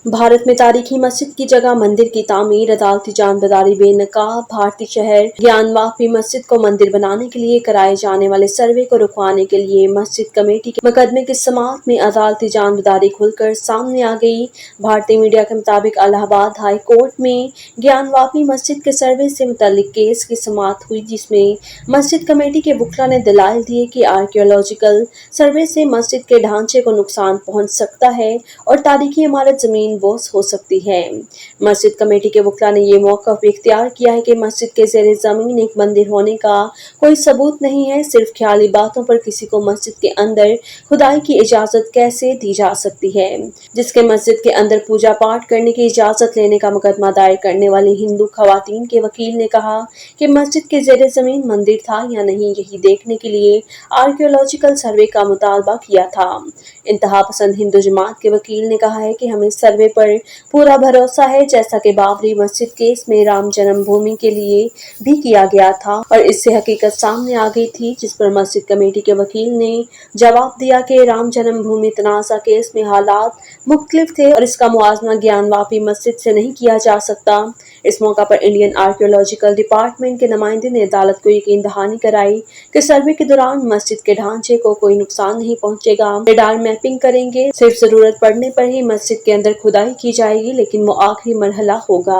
भारत में तारीखी मस्जिद की जगह मंदिर की तामीर, अदालती जानबदारी बेनकाब। भारतीय शहर ज्ञानवापी मस्जिद को मंदिर बनाने के लिए कराए जाने वाले सर्वे को रुकवाने के लिए मस्जिद कमेटी के मुकदमे की समाअत में अदालती जानबदारी खुलकर सामने आ गई। भारतीय मीडिया के मुताबिक इलाहाबाद हाई कोर्ट में ज्ञानवापी मस्जिद के सर्वे से मुतल्लिक केस की समाअत हुई, जिसमें मस्जिद कमेटी के वकील ने दलाइल दिए कि आर्कियोलॉजिकल सर्वे से मस्जिद के ढांचे को नुकसान पहुंच सकता है और तारीखी इमारत जमीन बोस हो सकती है। मस्जिद कमेटी के वकील ने ये मौक़िफ़ इख्तियार किया है कि मस्जिद के ज़ेरे ज़मीन एक मंदिर होने का कोई सबूत नहीं है। सिर्फ ख्याली बातों पर किसी को मस्जिद के अंदर खुदाई की इजाज़त कैसे दी जा सकती है, जिसके मस्जिद के अंदर पूजा पाठ करने की इजाज़त लेने का मुकदमा दायर करने वाली हिंदू खवातीन के वकील ने कहा कि मस्जिद के ज़ेरे ज़मीन मंदिर था या नहीं, यही देखने के लिए आर्कियोलॉजिकल सर्वे का मुतालबा किया था। इंतहा पसंद हिंदू जमात के वकील ने कहा है कि हमें सर्वे पर पूरा भरोसा है, जैसा कि बाबरी मस्जिद केस में राम जन्मभूमि के लिए भी किया गया था और इससे हकीकत सामने आ गई थी, जिस पर मस्जिद कमेटी के वकील ने जवाब दिया कि राम जन्मभूमि तनाज़ा केस में हालात मुख्तलिफ थे और इसका मुआवजा ज्ञानवापी मस्जिद से नहीं किया जा सकता। इस मौका पर इंडियन आर्कियोलॉजिकल डिपार्टमेंट के नुमाइंदे ने अदालत को यकीन दहानी कराई कि सर्वे के दौरान मस्जिद के ढांचे को कोई नुकसान नहीं पहुंचेगा। रेडार मैपिंग करेंगे, सिर्फ जरूरत पड़ने पर ही मस्जिद के अंदर खुदाई की जाएगी, लेकिन वो आखिरी मरहला होगा।